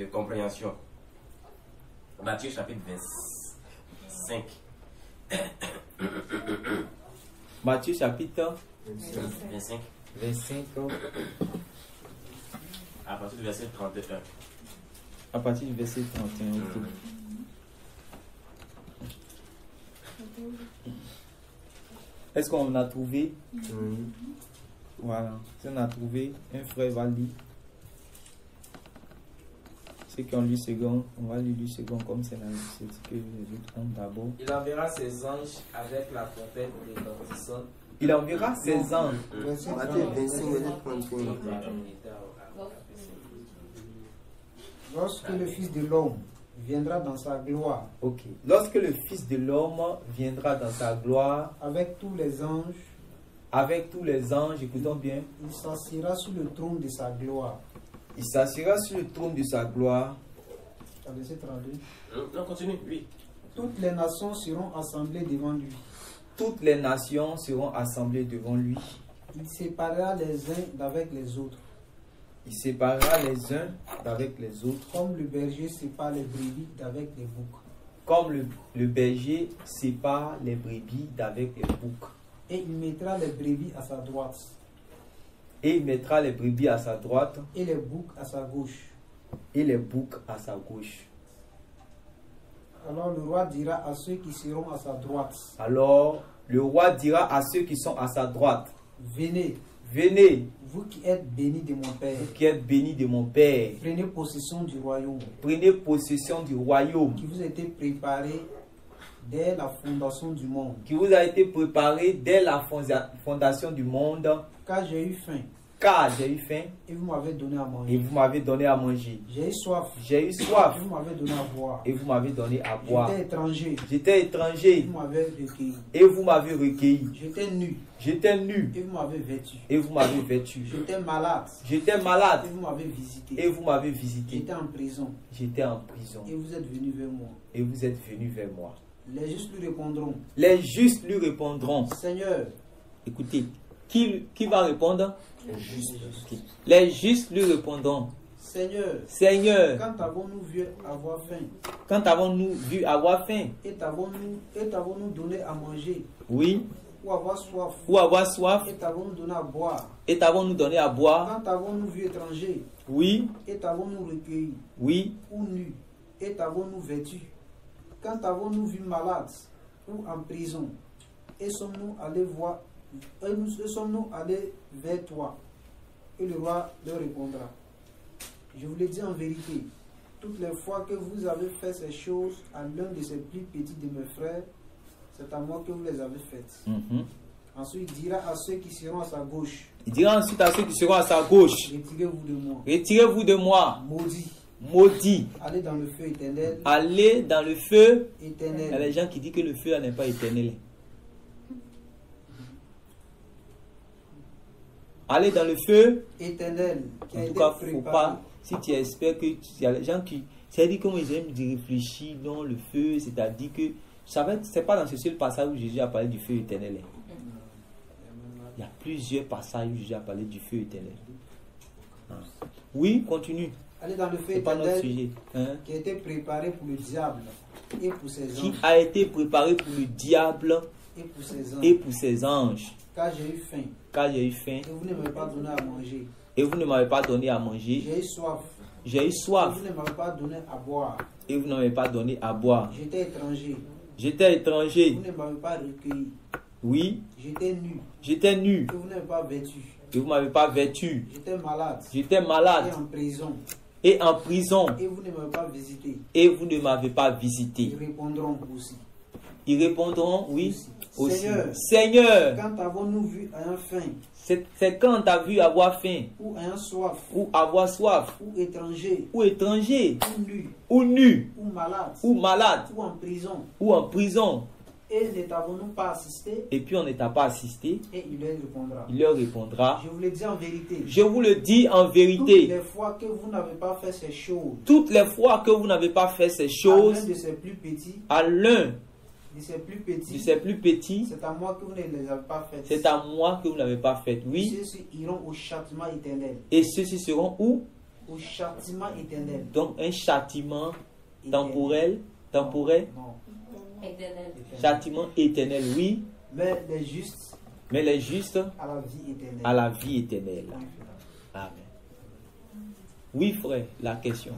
de compréhension. Matthieu chapitre 25. Matthieu chapitre 25. 25. À partir du verset 31. À partir du verset 31. Ok. Est-ce qu'on a trouvé? Voilà. Si on a trouvé, un frère va lire. Ceux qui ont lu second, on va lire le second comme c'est ce que les autres ont d'abord. Il enverra ses anges avec la trompette retentissante. Il enverra ses anges. Matthieu 25, verset 31. Lorsque le Fils de l'homme viendra dans sa gloire, Ok. Lorsque le Fils de l'homme viendra dans sa gloire, avec tous les anges, écoutons bien, il s'assiera sur le trône de sa gloire. il s'assiera sur le trône de sa gloire. Verset 32. Non, continue, oui. Toutes les nations seront assemblées devant lui. Toutes les nations seront assemblées devant lui. Il séparera les uns d'avec les autres, Il séparera les uns d'avec les autres, comme le berger sépare les brebis d'avec les boucs. comme le berger sépare les brebis d'avec les boucs. Et il mettra les brebis à sa droite Et il mettra les brebis à sa droite et les boucs à sa gauche. et les boucs à sa gauche. Alors le roi dira à ceux qui seront à sa droite, Alors le roi dira à ceux qui sont à sa droite, venez, venez, vous qui êtes bénis de mon Père, vous qui êtes bénis de mon Père, prenez possession du royaume prenez possession du royaume qui vous a été préparé dès la fondation du monde. qui vous a été préparé dès la fondation du monde, Car j'ai eu faim car j'ai eu faim et vous m'avez donné à et manger. vous m'avez donné à manger. J'ai eu soif J'ai eu et soif vous m'avez donné à boire. et vous m'avez donné à boire. J'étais étranger J'étais et étranger vous m'avez recueilli. et vous m'avez recueilli. J'étais nu J'étais nu et vous m'avez vêtu. et vous m'avez vêtu. J'étais malade J'étais malade et vous m'avez visité. et vous m'avez visité. J'étais en prison J'étais en prison et vous êtes venu vers moi. et vous êtes venu vers moi. Les justes lui répondront, Les justes lui répondront. Seigneur, Écoutez, qui va répondre? Ok. Les justes lui répondront. Seigneur, Seigneur, quand avons-nous vu avoir faim quand avons-nous vu avoir faim? et t'avons-nous donné à manger, Oui. ou avoir soif Ou avoir soif? et t'avons-nous donné à boire? Et t'avons-nous donné à boire? Quand avons-nous vu étranger Oui. et t'avons-nous recueilli, Oui. ou nu et t'avons-nous vêtu? Quand avons-nous vu malade ou en prison et sommes-nous allés vers toi? Et le roi leur répondra, je vous le dis en vérité, toutes les fois que vous avez fait ces choses à l'un de ces plus petits de mes frères, c'est à moi que vous les avez faites. Mhm. Ensuite, il dira à ceux qui seront à sa gauche, Il dira ensuite à ceux qui seront à sa gauche, retirez-vous de moi, retirez-vous de moi, maudits, maudits, allez dans le feu éternel, allez dans le feu. Il y a éternel. des gens qui disent que le feu là n'est pas éternel. Allez dans le feu. Éternel, qui a En tout été cas, faut préparé. pas. Si tu espères que il y a des gens qui, c'est-à-dire comment ils aiment d'y réfléchir dans le feu, c'est-à-dire que c'est pas dans ce seul passage où Jésus a parlé du feu éternel. Il y a plusieurs passages où Jésus a parlé du feu éternel. Ah. Oui, continue. Allez dans le feu C'est pas notre éternel sujet. Hein? qui a été préparé pour le diable et pour ses Qui anges. a été préparé pour le diable Et pour ses anges. et pour ses anges. Car j'ai eu faim Car j'ai eu faim et vous ne m'avez pas donné à manger. et vous ne m'avez pas donné à manger. J'ai eu soif J'ai eu et soif vous ne m'avez pas donné à boire. et vous ne m'avez pas donné à boire. J'étais étranger. J'étais étranger. Vous ne m'avez pas recueilli. Oui, J'étais nu j'étais nu et vous n'avez pas vêtu. et vous ne m'avez pas vêtu. J'étais malade J'étais et malade en prison et en prison et vous ne m'avez pas visité. et vous ne m'avez pas Ils visité. répondront aussi. Ils répondront oui aussi. Seigneur, Seigneur, quand avons-nous vu ayant faim c'est quand tu as vu avoir faim ou ayant soif ou avoir soif ou étranger ou étranger ou nu ou nu ou malade ou malade ou en prison ou en prison et ne t'avons-nous pas assisté? et puis on ne t'a pas assisté, Et il leur répondra, il leur répondra, je vous le dis en vérité, je vous le dis en toutes vérité, les fois que vous n'avez pas fait ces choses toutes les fois que vous n'avez pas fait ces à l'un choses de ces plus petits, à l'un de ces plus de petits, ces plus petits, c'est à moi que vous ne les avez pas faites. c'est à moi que vous n'avez pas fait. Oui. Ceux-ci iront au châtiment éternel, Et ceux-ci seront où? au châtiment éternel. Donc un châtiment temporel, Non. Éternel. châtiment éternel, oui, Mais les justes mais les justes à la vie éternelle. à la vie éternelle. Amen. Oui, frère, la question.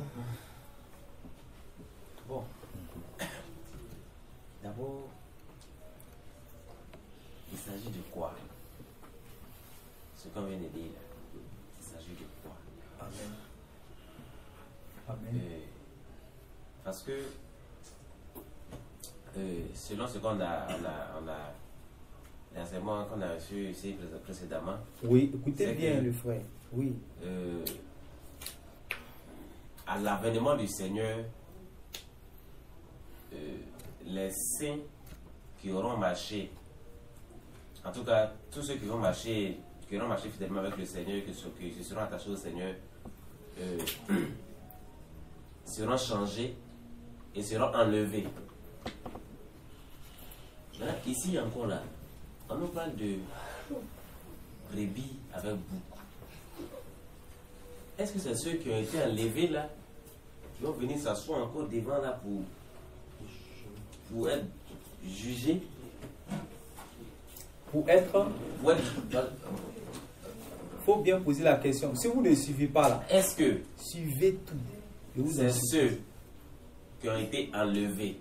Bon. D'abord, il s'agit de quoi? Ce qu'on vient de dire là, il s'agit de quoi? Amen. Parce que selon ce qu'on a l'enseignement qu'on a reçu ici précédemment, Oui, écoutez C'est bien que- le frère. Oui. à l'avènement du Seigneur, les saints qui auront marché, en tout cas tous ceux qui auront marché fidèlement avec le Seigneur, qui se seront attachés au Seigneur, seront changés et seront enlevés. Maintenant, ici encore là, on nous parle de brebis avec bouc. Est-ce que c'est ceux qui ont été enlevés là, qui vont venir s'asseoir encore devant là pour être jugés? Pour être, Pour être- il faut bien poser la question. Si vous ne suivez pas là, Est-ce que suivez tout. Je vous c'est insiste. ceux qui ont été enlevés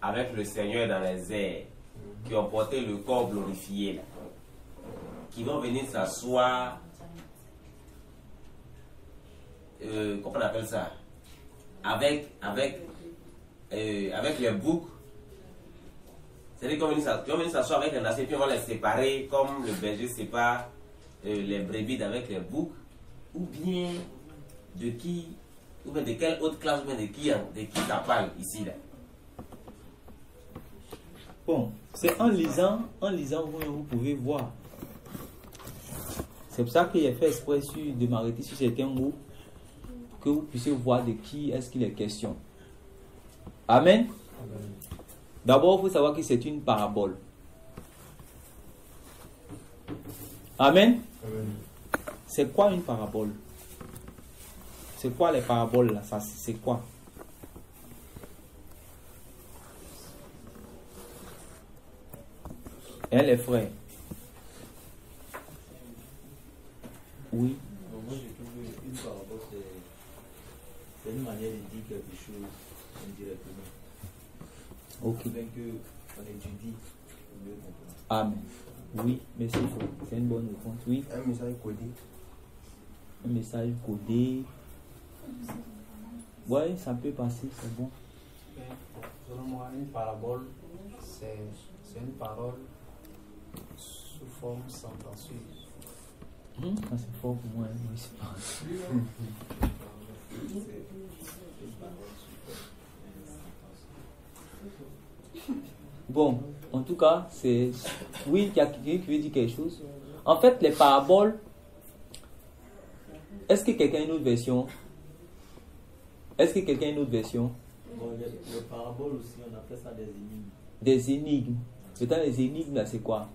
avec le Seigneur dans les airs, qui ont porté le corps glorifié là, qui vont venir s'asseoir, comment on appelle ça, avec les boucs. C'est-à-dire qu'ils vont venir s'asseoir avec les nations, puis on va les séparer comme le berger sépare les brebis avec les boucs, ou bien de qui, ou bien de quelle autre classe, ou bien de qui ça parle ici là. Bon, c'est en lisant, vous pouvez voir. C'est pour ça qu'il est fait exprès de m'arrêter sur certains mots, pour que vous puissiez voir de qui est-ce qu'il est question. Amen. D'abord, il faut savoir que c'est une parabole. Amen. C'est quoi une parabole? C'est quoi les paraboles là? Ça, c'est quoi? Hein, les frères? Oui. Moi, je trouve qu'une parabole, c'est une manière de dire quelque chose indirectement. Ok. Afin qu'on étudie pour mieux comprendre. Amen. Oui, merci. C'est une bonne réponse. Oui. Un message codé. Un message codé. Ouais, ça peut passer, c'est bon. Selon moi, une parabole, c'est une parole sous forme sentencieuse. Ça c'est fort pour moi. Oui, c'est pas. Bon, en tout cas, c'est. Oui, il y a quelqu'un qui veut dire quelque chose. En fait, les paraboles. Est-ce que quelqu'un a une autre version? Est-ce que quelqu'un a une autre version? Bon, les paraboles aussi, on appelle ça des énigmes. Des énigmes. Peut-être les énigmes, là, c'est quoi?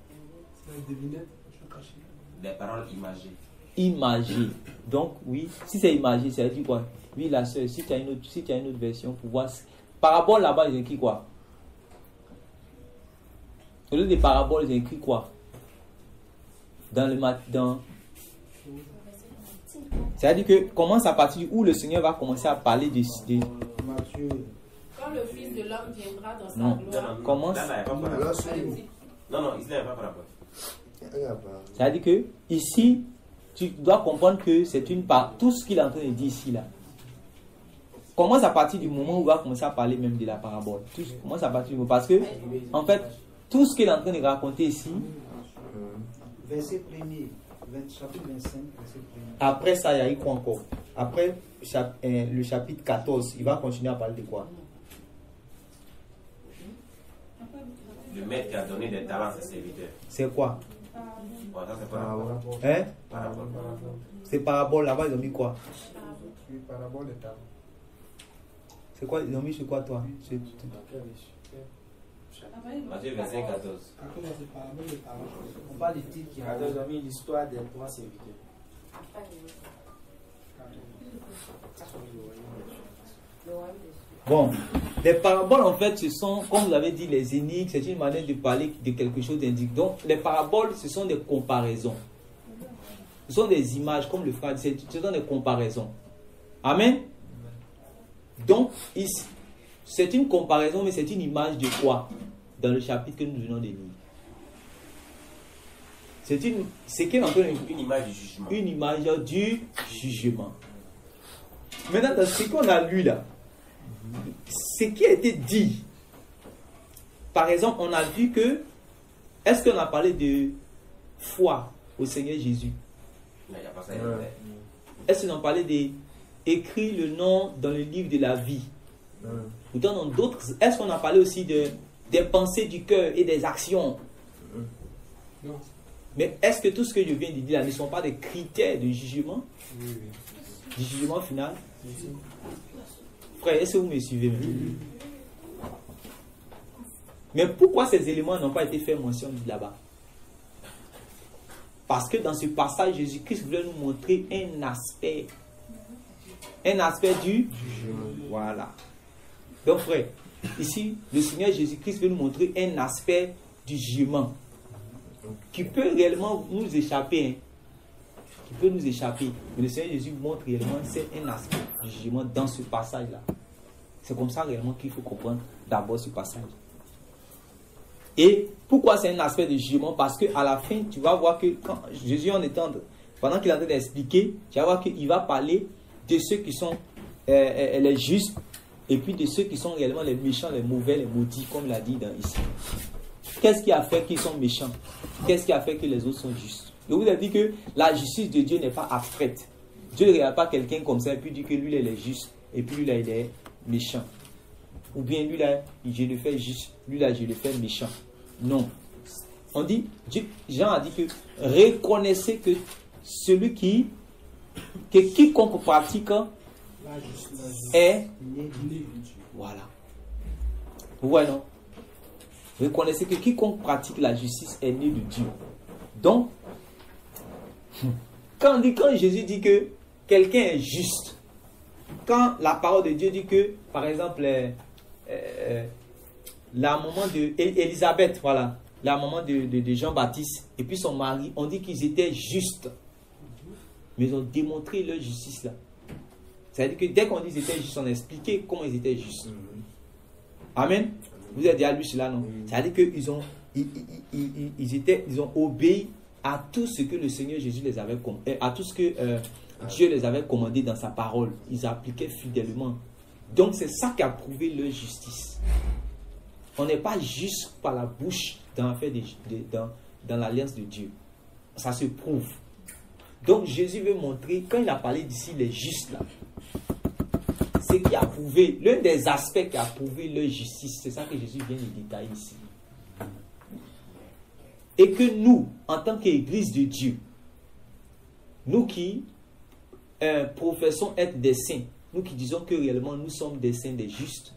Des paroles imagées. Imagé. Donc, oui, si c'est imagé, ça veut dire quoi? Oui, la soeur, si tu as une autre version pour voir. Parabole là-bas, ils ont écrit quoi? Au lieu des paraboles, ils ont écrit quoi? Dans le matin. C'est-à-dire que commence à partir où le Seigneur va commencer à parler de Matthieu. Quand le Fils de l'homme viendra dans sa Non. gloire. Commence. Là, il n'y a pas par rapport. Allez-y. Non, ici, il n'y a pas par rapport. C'est-à-dire que ici, tu dois comprendre que c'est une part. Tout ce qu'il est en train de dire ici, là. Commence à partir du moment où il va commencer à parler même de la parabole. Commence à partir du moment. Parce que, en fait, tout ce qu'il est en train de raconter ici, Verset 1er, chapitre 25, verset 1er. après ça, il y a eu quoi encore? Après le chapitre 14, il va continuer à parler de quoi? Le maître qui a donné des talents à ses serviteurs. C'est quoi? Bon, ça, c'est par rapport. Hein? Par rapport. C'est parabole, là-bas, ils ont mis quoi? Oui, parabole de talent. C'est quoi? Ils ont mis sur quoi, toi? Matthieu 25, 14. On parle du titre qui a mis l'histoire des trois serviteurs. Bon, les paraboles en fait, ce sont, comme vous l'avez dit, les énigmes, c'est une manière de parler de quelque chose d'indique. Donc, les paraboles, ce sont des comparaisons. Ce sont des images, comme le frère dit, ce sont des comparaisons. Amen. Donc, ici, c'est une comparaison, mais c'est une image de quoi? Dans le chapitre que nous venons de lire. C'est une image du jugement. Une image du jugement. Maintenant, dans ce qu'on a lu là, ce qui a été dit, par exemple, on a vu que, est-ce qu'on a parlé de foi au Seigneur Jésus? Il n'y a pas ça. Est-ce qu'on a parlé d'écrire le nom dans le livre de la vie? Ou dans d'autres, est-ce qu'on a parlé aussi des pensées du cœur et des actions? Non. Mais est-ce que tout ce que je viens de dire là ne sont pas des critères de jugement? Oui. Du jugement final? Frère, est-ce que vous me suivez? Mais pourquoi ces éléments n'ont pas été faits mention là-bas? Parce que dans ce passage, Jésus-Christ voulait nous montrer un aspect du jugement. Voilà. Donc frère, ici, le Seigneur Jésus-Christ veut nous montrer un aspect du jugement qui peut réellement nous échapper. Hein. Qui peut nous échapper. Mais le Seigneur Jésus montre réellement c'est un aspect du jugement dans ce passage-là. C'est comme ça réellement qu'il faut comprendre d'abord ce passage. Et pourquoi c'est un aspect de jugement? Parce qu'à la fin, tu vas voir que quand Jésus pendant qu'il est en train d'expliquer, tu vas voir qu'il va parler de ceux qui sont les justes et puis de ceux qui sont réellement les méchants, les mauvais, les maudits, comme il a dit ici. Qu'est-ce qui a fait qu'ils sont méchants? Qu'est-ce qui a fait que les autres sont justes? Je vous ai dit que la justice de Dieu n'est pas abstraite. Dieu ne regarde pas quelqu'un comme ça et puis dit que lui, il est juste et puis lui, là, il est méchant. Ou bien lui, là, je le fais juste, lui, là, je le fais méchant. Non. On dit, Jean a dit que reconnaissez que celui que quiconque pratique est voilà. Ouais, non. Reconnaissez que quiconque pratique la justice est né de Dieu. Donc, quand Jésus dit que quelqu'un est juste, quand la parole de Dieu dit que, par exemple, la maman d'Élisabeth, voilà, la maman de Jean-Baptiste, et puis son mari, on dit qu'ils étaient justes. Mais ils ont démontré leur justice là. C'est-à-dire que dès qu'on dit qu'ils étaient justes, on a expliqué comment ils étaient justes. Amen. Vous avez déjà lu cela, non? C'est-à-dire qu'ils ont obéi à tout ce que le Seigneur Jésus les avait commandé, à tout ce que Dieu les avait commandé dans sa parole. Ils appliquaient fidèlement. Donc c'est ça qui a prouvé leur justice. On n'est pas juste par la bouche dans l'alliance de Dieu. Ça se prouve. Donc Jésus veut montrer, quand il a parlé d'ici les justes là, ce qui a prouvé, l'un des aspects qui a prouvé leur justice, c'est ça que Jésus vient de détailler ici. Et que nous, en tant qu'Église de Dieu, nous qui professons être des saints, nous qui disons que réellement nous sommes des saints, des justes,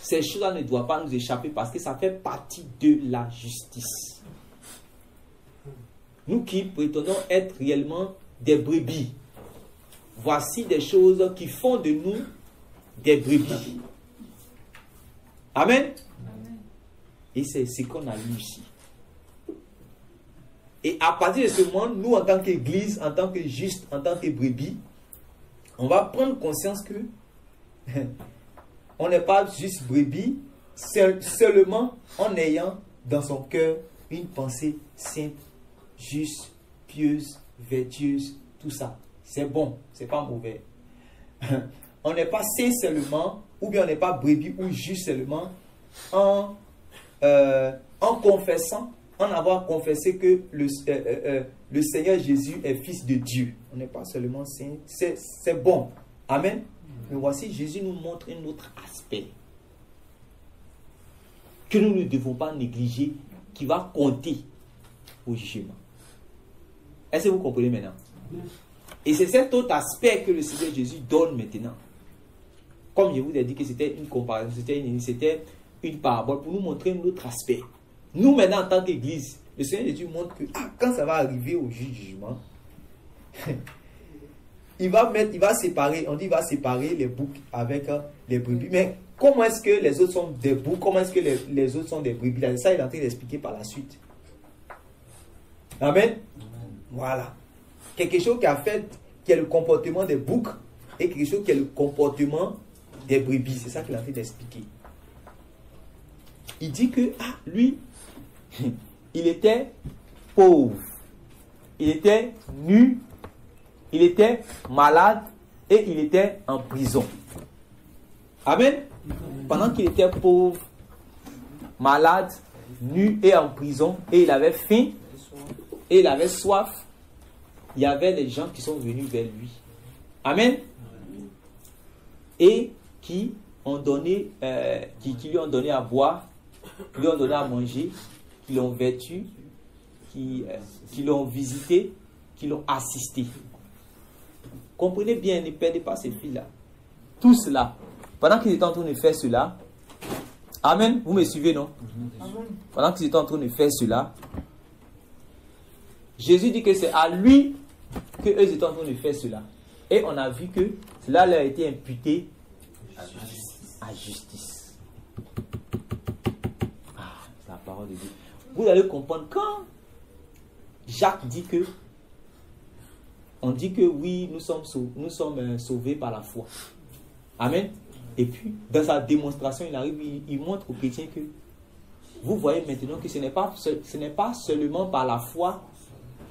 ces choses-là ne doivent pas nous échapper parce que ça fait partie de la justice. Nous qui prétendons être réellement des brebis, voici des choses qui font de nous des brebis. Amen. Et c'est ce qu'on a lu ici. Et à partir de ce moment, nous en tant qu'Église, en tant que justes, en tant que brebis, on va prendre conscience que on n'est pas juste brebis, seulement en ayant dans son cœur une pensée sainte, juste, pieuse, vertueuse, tout ça. C'est bon, c'est pas mauvais. On n'est pas saint seulement, ou bien on n'est pas brebis ou juste seulement en confessant, en avoir confessé que le Seigneur Jésus est fils de Dieu. On n'est pas seulement saint, c'est bon. Amen. Mais voici, Jésus nous montre un autre aspect que nous ne devons pas négliger, qui va compter au jugement. Est-ce que vous comprenez maintenant? Et c'est cet autre aspect que le Seigneur Jésus donne maintenant. Comme je vous ai dit que c'était une comparaison, c'était une parabole pour nous montrer un autre aspect. Nous maintenant en tant qu'Église, le Seigneur Jésus montre que quand ça va arriver au jugement, il va séparer, on dit il va séparer les boucs avec les brebis. Mais comment est-ce que les autres sont des boucs? Comment est-ce que les autres sont des brebis? Ça, il est en train d'expliquer par la suite. Amen. Voilà. Quelque chose qui est le comportement des boucs et quelque chose qui est le comportement des brebis. C'est ça qu'il est en train d'expliquer. Il dit que, lui, il était pauvre, il était nu, il était malade et il était en prison. Amen. Pendant qu'il était pauvre, malade, nu et en prison, et il avait faim, et il avait soif, il y avait des gens qui sont venus vers lui. Amen. Et qui ont donné, qui lui ont donné à boire, qui lui ont donné à manger, qui l'ont vêtu, qui l'ont visité, qui l'ont assisté. Comprenez bien, ne perdez pas ces filles-là. Tout cela, pendant qu'ils étaient en train de faire cela, amen, vous me suivez, non? Pendant qu'ils étaient en train de faire cela, Jésus dit que c'est à lui qu'eux étaient en train de faire cela. Et on a vu que cela leur a été imputé à justice. Ah, c'est la parole de Dieu. Vous allez comprendre quand Jacques dit que, on dit que oui, nous sommes sauvés par la foi. Amen. Et puis, dans sa démonstration, il arrive, il montre aux chrétiens que vous voyez maintenant que ce n'est pas seulement par la foi,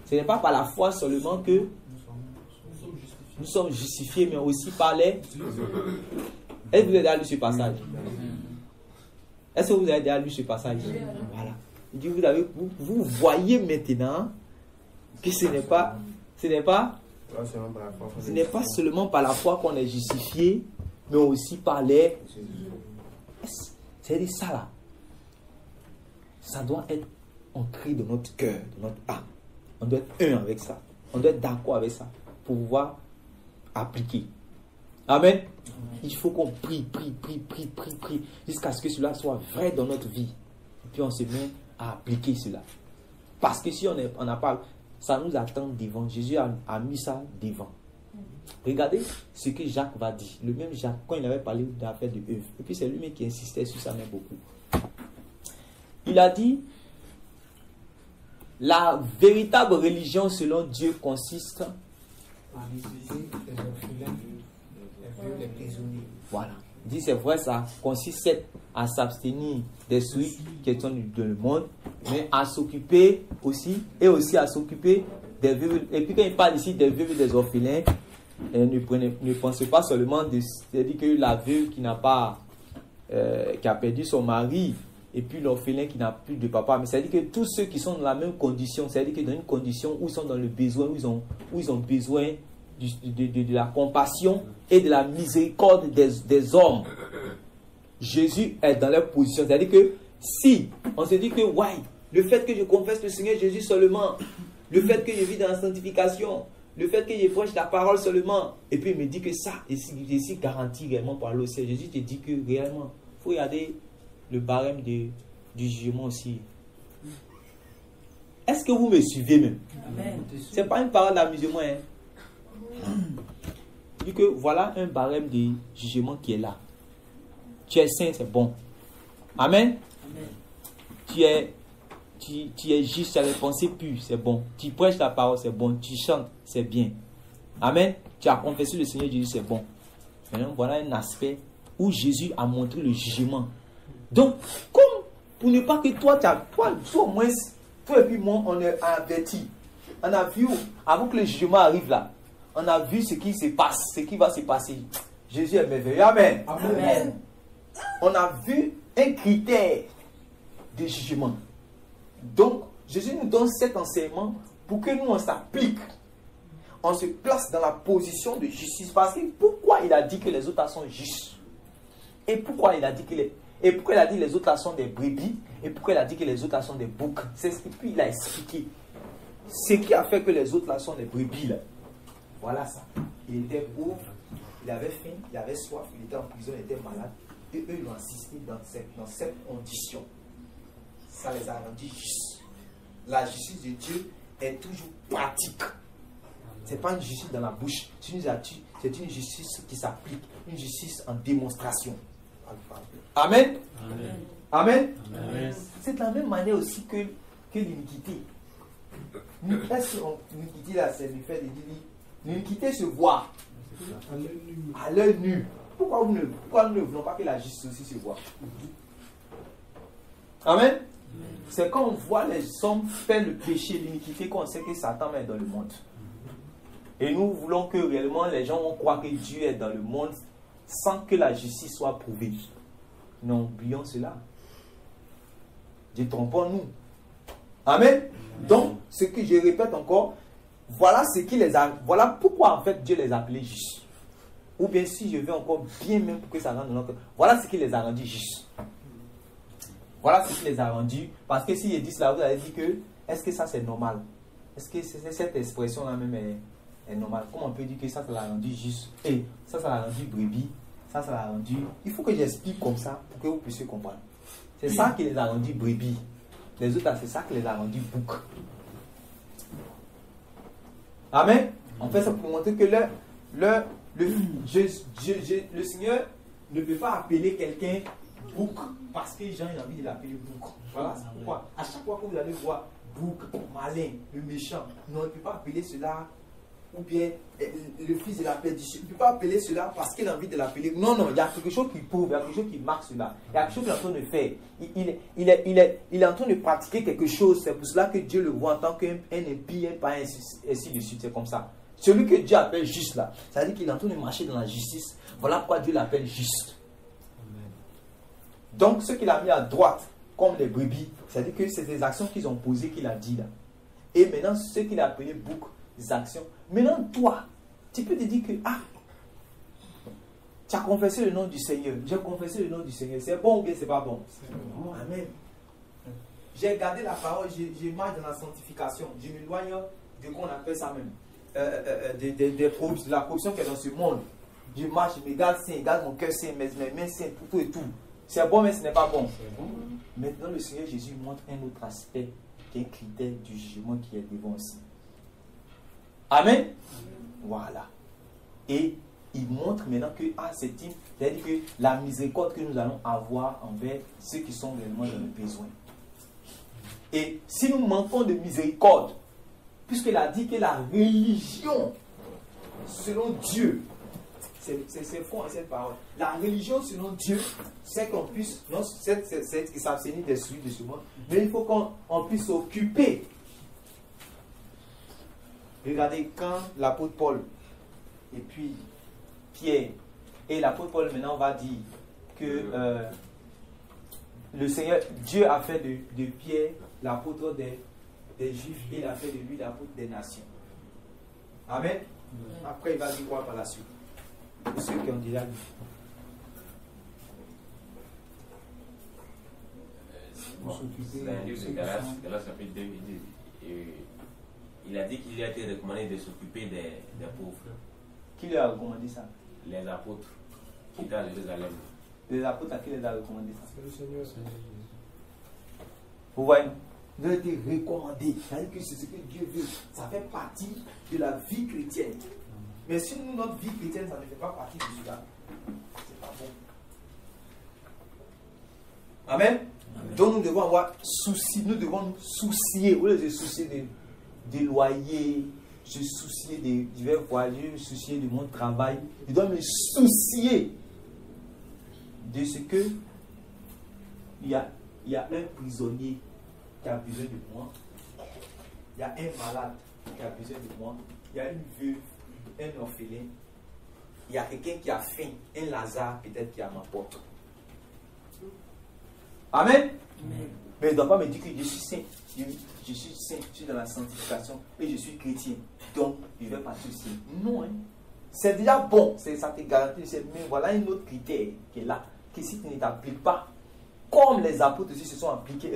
ce n'est pas par la foi seulement que nous sommes justifiés, mais aussi par les... Est-ce que vous avez déjà lu ce passage? Est-ce que vous avez déjà lu ce passage? Voilà. Il dit, vous voyez maintenant que ce n'est pas seulement par la foi qu'on est justifié, mais aussi par les... C'est-à-dire ça là. Ça doit être ancré dans notre cœur, dans notre âme. On doit être un avec ça. On doit être d'accord avec ça pour pouvoir appliquer. Amen. Il faut qu'on prie jusqu'à ce que cela soit vrai dans notre vie. Et puis on se met à appliquer cela. Parce que si on n'a pas, ça nous attend devant. Jésus a mis ça devant. Regardez ce que Jacques va dire. Le même Jacques, quand il avait parlé de l'affaire de Ève. Et puis c'est lui-même qui insistait sur ça même beaucoup. Il a dit, la véritable religion selon Dieu consiste à visiter les orphelins, les prisonniers. Voilà. Il dit c'est vrai, ça consiste à s'abstenir des souilles qui sont dans le monde, mais à s'occuper aussi, et aussi à s'occuper des veuves. Et puis quand il parle ici des veuves et des orphelins, ne pensez pas seulement c'est-à-dire que la veuve qui a perdu son mari, et puis l'orphelin qui n'a plus de papa, mais c'est-à-dire que tous ceux qui sont dans la même condition, c'est-à-dire que dans une condition où ils sont dans le besoin, où ils ont besoin de la compassion et de la miséricorde des hommes. Jésus est dans leur position. C'est-à-dire que si on se dit que ouais, le fait que je confesse le Seigneur Jésus seulement, le fait que je vis dans la sanctification, le fait que je prêche la parole seulement, et puis il me dit que ça, et si garanti réellement par le Seigneur, Jésus te dit que réellement, il faut regarder le barème du jugement aussi. Est-ce que vous me suivez même? Ce n'est pas une parole d'amusement. Il dit que voilà un barème de jugement qui est là. Tu es saint, c'est bon. Amen. Tu es juste, tu as les pensées pures, c'est bon. Tu prêches la parole, c'est bon. Tu chantes, c'est bien. Amen. Tu as confessé le Seigneur Jésus, c'est bon. Maintenant, voilà un aspect où Jésus a montré le jugement. Donc, comme pour ne pas que toi au moins, toi et puis moi, on est avertis. On a vu, avant que le jugement arrive là, on a vu ce qui se passe, ce qui va se passer. Jésus est merveilleux. Amen. Amen. On a vu un critère de jugement. Donc, Jésus nous donne cet enseignement pour que nous, on s'applique. On se place dans la position de justice. Parce que pourquoi il a dit que les autres sont justes? Et pourquoi il a dit que les autres sont des brebis? Et pourquoi il a dit que les autres sont des boucs? Et puis il a expliqué ce qui a fait que les autres là sont des brebis là. Voilà ça. Il était pauvre, il avait faim, il avait soif, il était en prison, il était malade. Et eux, ils l'ont assisté dans cette condition. Ça les a rendus justes. La justice de Dieu est toujours pratique. Ce n'est pas une justice dans la bouche, c'est une justice qui s'applique, une justice en démonstration. Amen. Amen. Amen. Amen. C'est de la même manière aussi que l'iniquité. L'iniquité là, c'est le fait de dire l'iniquité se voit à l'œil nu. Pourquoi nous ne voulons pas que la justice aussi se voit? Amen. C'est quand on voit les hommes faire le péché, l'iniquité, qu'on sait que Satan est dans le monde. Et nous voulons que réellement les gens vont croire que Dieu est dans le monde sans que la justice soit prouvée. Non, oublions cela. Détrompons-nous. Amen. Donc, ce que je répète encore, voilà ce qui les a. Voilà pourquoi en fait Dieu les a appelés justes. Ou bien si je vais encore bien même pour que ça rentre dans notre. Voilà ce qui les a rendus justes. Voilà ce qui les a rendus. Parce que si je dis cela, vous allez dire que est-ce que ça c'est normal? Est-ce que cette expression-là même est normale? Comment on peut dire que ça l'a rendu juste? Et ça l'a rendu brebis. Ça l'a rendu. Il faut que j'explique comme ça pour que vous puissiez comprendre. C'est ça qui les a rendus brebis. Les autres, c'est ça qui les a rendus boucs. Amen. On fait ça pour montrer que le Seigneur ne peut pas appeler quelqu'un bouc parce que les gens ont envie de l'appeler bouc. Voilà, c'est pourquoi. À chaque fois que vous allez voir bouc, malin, le méchant, non, il ne peut pas appeler cela. Ou bien le fils de la perdition. Il ne peut pas appeler cela parce qu'il a envie de l'appeler. Non, non, il y a quelque chose qui prouve, il y a quelque chose qui marque cela. Il y a quelque chose qu'il est en train de faire. Il est en train de pratiquer quelque chose. C'est pour cela que Dieu le voit en tant qu'un impie, un païen, ainsi de suite. C'est comme ça. Celui que Dieu appelle juste là, ça veut dire qu'il est en train de marcher dans la justice. Voilà pourquoi Dieu l'appelle juste. Donc, ce qu'il a mis à droite, comme les brebis, c'est-à-dire que c'est des actions qu'ils ont posées qu'il a dit là. Et maintenant, ce qu'il a appelé bouc, des actions. Maintenant, toi, tu peux te dire que, tu as confessé le nom du Seigneur. J'ai confessé le nom du Seigneur. C'est bon ou bien c'est pas bon? Bon. Amen. J'ai gardé la parole, je marche dans la sanctification. Je m'éloigne de qu'on appelle ça même. De la corruption qui est dans ce monde. Je marche, je me garde saint, je garde mon cœur saint, mes mains saintes, tout et tout. C'est bon, mais ce n'est pas bon. Maintenant, le Seigneur Jésus montre un autre aspect, qui est un critère du jugement qui est devant aussi. Amen. Voilà. Et il montre maintenant que c'est-à-dire que la miséricorde que nous allons avoir envers ceux qui sont réellement dans le besoin. Et si nous manquons de miséricorde, puisqu'il a dit que la religion selon Dieu, c'est fort cette parole. La religion selon Dieu, c'est qu'on puisse, non, c'est s'abstenir des souilles de ce monde, mais il faut qu'on puisse s'occuper. Regardez quand l'apôtre Paul et puis Pierre, et l'apôtre Paul maintenant va dire que le Seigneur, Dieu a fait de Pierre l'apôtre des Juifs et il a fait de lui l'apôtre des nations. Amen. Après il va dire quoi par la suite? Pour ceux qui ont déjà lu. C'est un livre de Galates chapitre 2, il a dit qu'il lui a été recommandé de s'occuper des pauvres. Qui lui a recommandé ça? Les apôtres qui étaient à Jérusalem. Les apôtres à qui les a recommandé ça? C'est le Seigneur. Vous voyez? Ils ont été recommandés. C'est-à-dire que c'est ce que Dieu veut. Ça fait partie de la vie chrétienne. Mais si nous, notre vie chrétienne, ça ne fait pas partie de cela, c'est pas bon. Amen. Donc nous devons avoir souci, nous devons nous soucier, au lieu de soucier des loyers, se soucier des divers voyages, se soucier de mon travail. Je dois me soucier de ce que il y a un prisonnier qui a besoin de moi, il y a un malade qui a besoin de moi, il y a une veuve, un orphelin, il y a quelqu'un qui a faim, un Lazare peut-être qui est à ma porte. Amen. Amen. Mais il ne doit pas me dire que je suis saint. Je suis saint, je suis dans la sanctification et je suis chrétien. Donc, je vais partir aussi. Non, hein. C'est déjà bon, ça te garantit. Mais voilà un autre critère qui est là, que si tu ne t'appliques pas, comme les apôtres aussi se sont appliqués,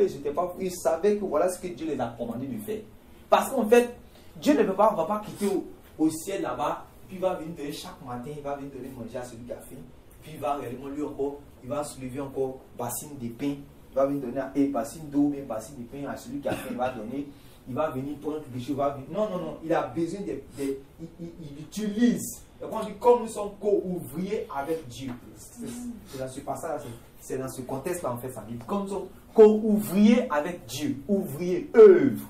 ils savaient que voilà ce que Dieu les a commandé de faire. Parce qu'en fait, Dieu ne va pas quitter au ciel là-bas, puis il va venir donner chaque matin, il va venir donner manger à celui qui a faim, puis il va réellement lui encore, il va soulever encore bassine de pain, il va venir donner bassine d'eau, mais bassine de pain à celui qui a faim, il va donner, il va venir prendre quelque chose, il va venir. Non, non, non, il a besoin il utilise. Et quand on dit comme nous sommes co-ouvriers avec Dieu, c'est dans ce passage, c'est dans ce contexte-là en fait ça dit. Comme nous sommes co-ouvriers avec Dieu, ouvriers, œuvre.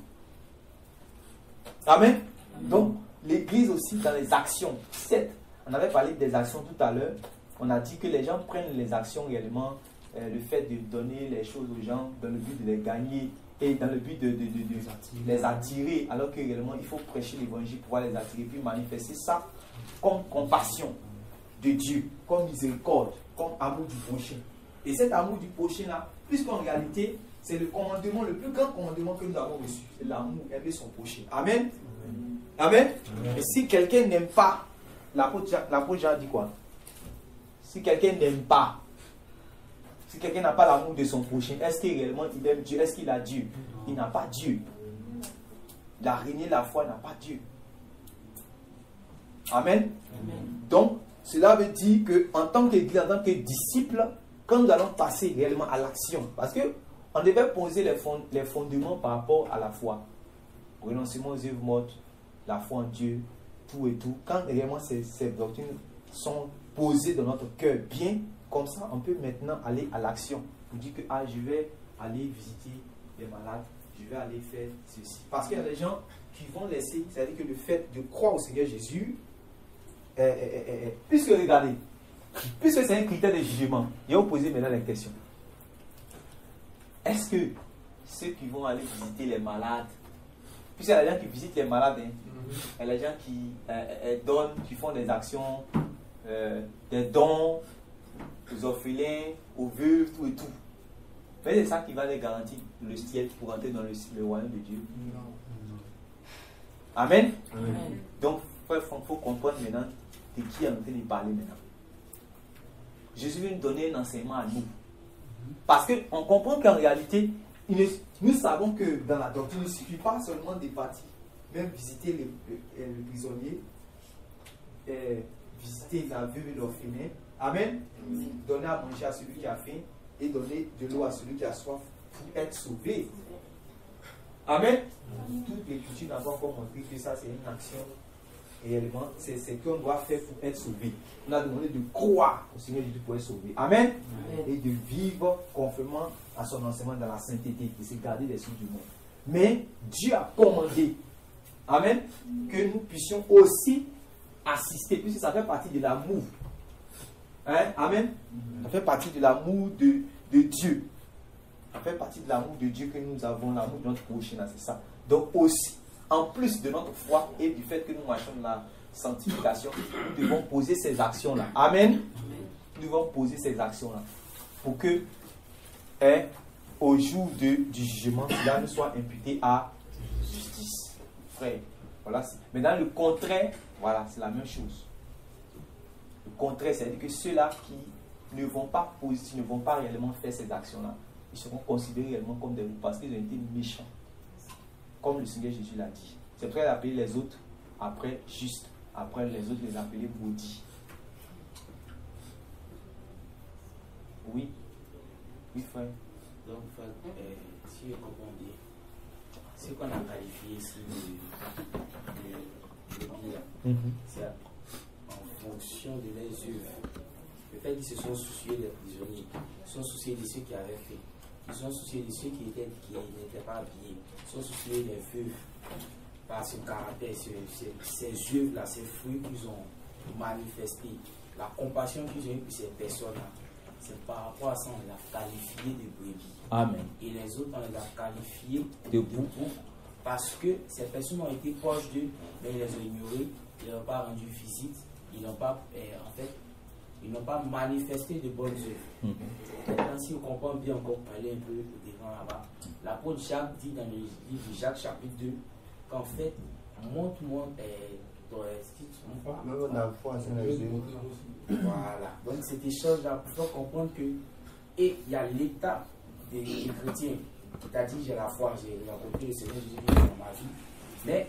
Amen. Donc, l'église aussi dans les actions. 7. On avait parlé des actions tout à l'heure. On a dit que les gens prennent les actions réellement, le fait de donner les choses aux gens dans le but de les gagner et dans le but de les attirer, alors que réellement il faut prêcher l'évangile pour pouvoir les attirer, puis manifester ça comme compassion de Dieu, comme miséricorde, comme amour du prochain. Et cet amour du prochain là, puisqu'en réalité, c'est le commandement, le plus grand commandement que nous avons reçu, c'est l'amour, aimer son prochain. Amen. Amen. Et si quelqu'un n'aime pas, l'apôtre Jean dit quoi? Si quelqu'un n'aime pas, si quelqu'un n'a pas l'amour de son prochain, est-ce qu'il réellement il aime Dieu? Est-ce qu'il a Dieu? Il n'a pas Dieu. La régné la foi n'a pas Dieu. Amen. Amen. Donc, cela veut dire qu'en tant qu'église, en tant que disciple, quand nous allons passer réellement à l'action, parce qu'on devait poser les fondements par rapport à la foi, renoncement aux œuvres mortes, la foi en Dieu, tout et tout, quand réellement ces doctrines sont posées dans notre cœur bien, comme ça, on peut maintenant aller à l'action. Pour dire que je vais aller visiter les malades, je vais aller faire ceci. Parce qu'il y a des gens qui vont laisser, c'est-à-dire que le fait de croire au Seigneur Jésus, puisque regardez, puisque c'est un critère de jugement, je vais vous poser maintenant la question. Est-ce que ceux qui vont aller visiter les malades, puisqu'il y a des gens qui visitent les malades, il y a des gens qui donnent, qui font des actions, des dons aux orphelins, aux veuves, tout et tout. Mais c'est ça qui va les garantir le ciel pour entrer dans le royaume de Dieu. Non. Amen. Amen. Donc, il faut comprendre maintenant de qui est en train de parler maintenant. Jésus veut nous donner un enseignement à nous. Parce qu'on comprend qu'en réalité, nous savons que dans la doctrine, il ne suffit pas seulement de partir, même visiter les prisonniers, visiter la veuve et l'orphelin. Amen. Donner à manger à celui qui a faim et donner de l'eau à celui qui a soif pour être sauvé. Amen. Toute l'écriture n'a pas encore montré que ça c'est une action réellement, c'est ce qu'on doit faire pour être sauvé. On a demandé de croire au Seigneur Jésus pour être sauvé. Amen. Amen. Et de vivre conformément à son enseignement dans la sainteté, de se garder des choses du monde. Mais Dieu a commandé, amen, que nous puissions aussi assister, puisque ça fait partie de l'amour. Hein? Amen. Ça fait partie de l'amour de Dieu. Ça fait partie de l'amour de Dieu que nous avons, l'amour de notre prochain, c'est ça. Donc aussi, en plus de notre foi et du fait que nous marchons dans la sanctification, nous devons poser ces actions-là. Amen. Nous devons poser ces actions-là pour que, au jour du jugement, cela nous soit imputé à justice. Frère, voilà. Mais dans le contraire, voilà, c'est la même chose. Le contraire, c'est-à-dire que ceux-là qui ne vont pas poser, ne vont pas réellement faire ces actions-là, ils seront considérés réellement comme des loups parce qu'ils ont été méchants. Comme le Seigneur Jésus l'a dit. C'est pour ça qu'il a appelé les autres après justes, après les autres les appeler maudits. Oui. Oui, frère. Donc, si je comprends bien, ce qu'on a qualifié ici de bien, c'est en fonction de leurs œuvres. Le fait qu'ils se sont souciés des prisonniers, ils se sont souciés de ceux qui avaient fait, ils se sont souciés de ceux qui n'étaient pas habillés, ils se sont souciés des veuves par ce caractère, ces œuvres-là, ces fruits qu'ils ont manifestés, la compassion qu'ils ont eue pour ces personnes-là. C'est par rapport à ça on les a qualifiés de brebis. Amen. Et les autres, on les a qualifiés de boucs parce que ces personnes ont été proches d'eux, mais ils les ont ignorés, ils n'ont pas rendu visite, ils n'ont pas, ils n'ont pas manifesté de bonnes œuvres. Maintenant, si on comprend bien encore, aller un peu devant là-bas, l'apôtre Jacques dit dans le livre de Jacques chapitre 2 qu'en fait, montre-moi voilà. Donc cet échange-là, pour faire comprendre que et il y a l'état des chrétiens, c'est-à-dire j'ai la foi, j'ai rencontré le Seigneur Jésus dans ma vie, mais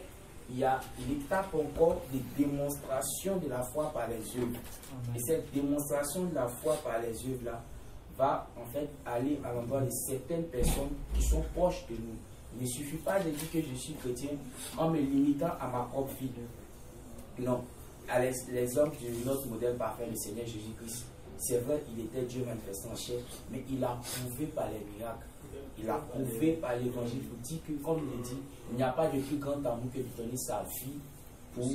il y a l'étape encore de démonstration de la foi par les œuvres. Et cette démonstration de la foi par les œuvres-là va en fait aller à l'endroit de certaines personnes qui sont proches de nous. Il ne suffit pas de dire que je suis chrétien en me limitant à ma propre vie. Non. À l'exemple de notre modèle parfait, le Seigneur Jésus-Christ, c'est vrai, il était Dieu manifesté en chair, mais il a prouvé par les miracles, il a prouvé par l'évangile. Il dit que, comme il le dit, il n'y a pas de plus grand amour que de donner sa vie pour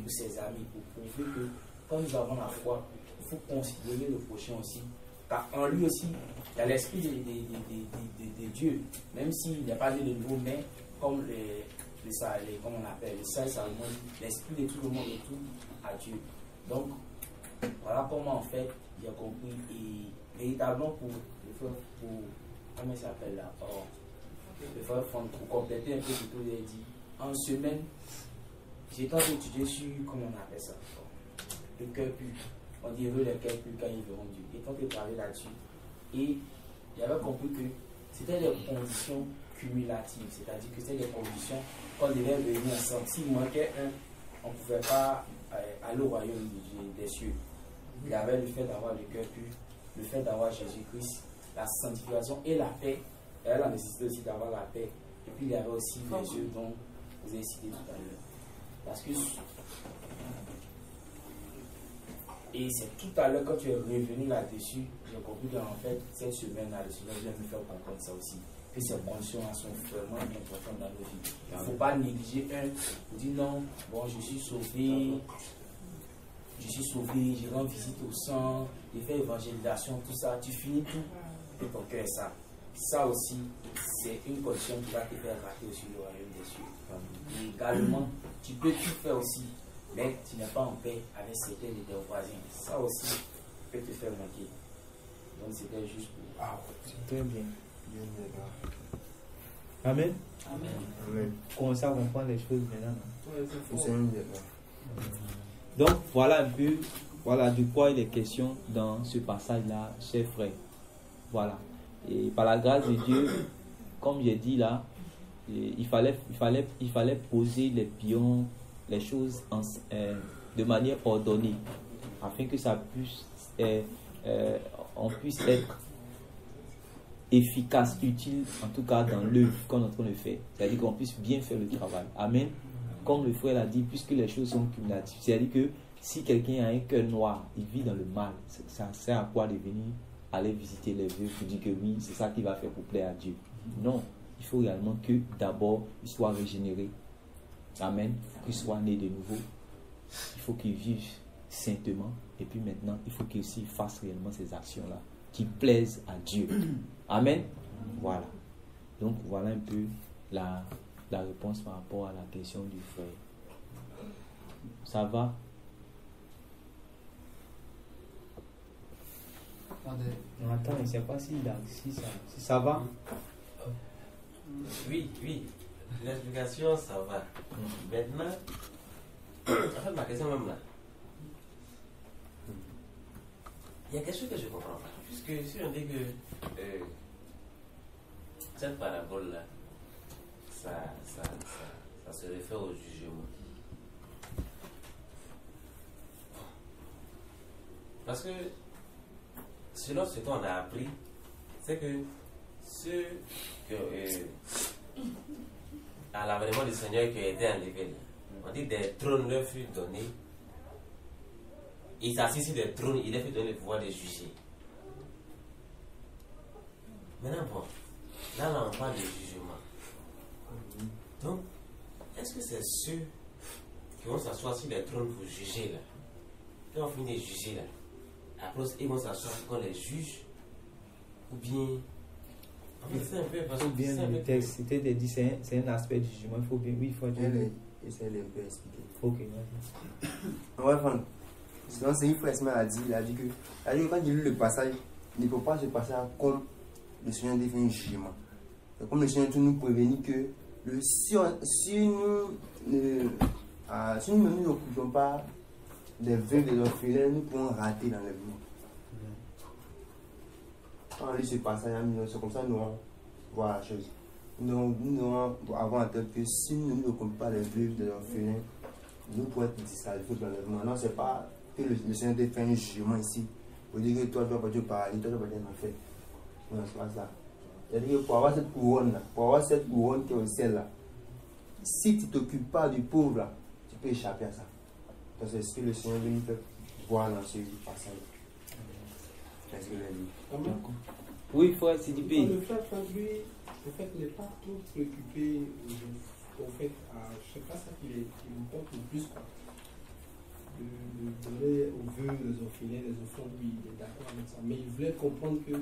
ses amis, pour prouver que quand nous avons la foi, il faut considérer le prochain aussi. Car en lui aussi, il y a l'esprit de Dieu, même s'il n'y a pas de nouveau, mais comme comme on appelle, le Saint Salomon, l'esprit de tout le monde est tout à Dieu. Donc, voilà comment en fait, j'ai compris, et véritablement pour comment il s'appelle là, pour compléter un peu ce que vous avez dit, en semaine, j'ai tant étudié sur, comment on appelle ça, le cœur pur. On dit le cœur pur quand ils verront Dieu. Et tant que parler là-dessus, et j'avais compris que c'était des conditions cumulatives, c'est-à-dire que c'était des conditions qu'on devait venir ensemble. S'il manquait un, on ne pouvait pas aller au royaume des cieux. Il y avait le fait d'avoir le cœur pur, le fait d'avoir Jésus-Christ, la sanctification et la paix. Il y avait la nécessité aussi d'avoir la paix. Et puis il y avait aussi les yeux dont vous avez cité tout à l'heure. Parce que, et c'est tout à l'heure quand tu es revenu là-dessus, j'ai compris qu'en fait, cette semaine-là, le Seigneur vient me faire comprendre ça aussi. Que ces conditions-là sont vraiment importantes dans nos vies. Il ne faut pas négliger un. Vous dites non, bon, je suis sauvé, je rends visite au sang, je fais évangélisation, tout ça. Tu finis tout et ton cœur est ça. Ça aussi, c'est une condition qui va te faire rater aussi le royaume des cieux. Et également, tu peux tout faire aussi, mais tu n'es pas en paix avec certains de tes voisins. Ça aussi peut te faire manquer. Donc c'était juste pour. Ah, c'est très bien. Amen. Amen. Amen. Commencez à comprendre les choses maintenant. Donc, Donc voilà un peu, voilà de quoi il est question dans ce passage-là, chers frères. Voilà. Et par la grâce de Dieu, comme j'ai dit là, il fallait poser les pions, les choses de manière ordonnée, afin que ça puisse, on puisse être efficace, utile, en tout cas dans l'œuvre qu'on est en train de faire. C'est-à-dire qu'on puisse bien faire le travail. Amen. Comme le frère l'a dit, puisque les choses sont cumulatives. C'est-à-dire que si quelqu'un a un cœur noir, il vit dans le mal, ça sert à quoi de venir aller visiter les vœux pour dire que oui, c'est ça qui va faire pour plaire à Dieu. Non, il faut réellement que d'abord, il soit régénéré. Amen. Qu'il soit né de nouveau. Il faut qu'il vive saintement. Et puis maintenant, il faut qu'il aussi fasse réellement ces actions-là qui plaisent à Dieu. Amen. Voilà. Donc voilà un peu la réponse par rapport à la question du frère. Ça va? Non, attends, je ne sais pas si ça va. Oui. L'explication, ça va. Maintenant, en fait, ma question même là. Il y a quelque chose que je ne comprends pas. Puisque si on dit que cette parabole-là, ça se réfère au jugement. Parce que, selon ce qu'on a appris, c'est que ceux que, à l'avènement du Seigneur qui a été enlevé, on dit des trônes leur furent donnés. Il s'assit sur des trônes, il leur fut donné le pouvoir de juger. Maintenant, bon, là on parle de jugement. Donc, est-ce que c'est ceux qui vont s'asseoir sur les trônes pour juger là? Quand on finit de juger là, après ils vont s'asseoir pour qu'on les juge? Ou bien. En fait, c'est un peu parce que. Il faut bien le texte, c'était dit, c'est un aspect du jugement. Il faut bien, oui, il faut dire. Essaye de peu expliquer. Ok, vas-y. On va prendre. Sinon, c'est une frère a dit que quand il lit le passage, il ne peut pas se passer comme le Seigneur fait un jugement. Comme le Seigneur nous prévenir que si nous ne n'occupons pas des vœux de l'orphelin, nous pouvons rater dans le monde. Quand on lit ce passage, c'est comme ça que nous allons voir la chose. Nous devons avoir en tête que si nous n'occupons pas les vœux de l'orphelin, nous pouvons être disqualifiés dans le monde. Non, ce n'est pas que le Seigneur fait un jugement ici. Pour dire que toi, tu dois pas te parler, toi, tu dois pas te faire. Non, c'est pas ça. C'est-à-dire que pour avoir cette couronne-là, pour avoir cette couronne qui est au ciel là, si tu ne t'occupes pas du pauvre là, tu peux échapper à ça. Donc c'est ce que le Seigneur veut nous faire voir dans ce passage. Est-ce que vous avez dit? Oui, frère CDP. Le frère lui, en fait, n'est pas trop préoccupé au fait, je ne sais pas ça qui importe le plus, quoi. De donner aux vœux, les orphelins, les enfants, lui, il est d'accord avec ça. Mais il voulait comprendre que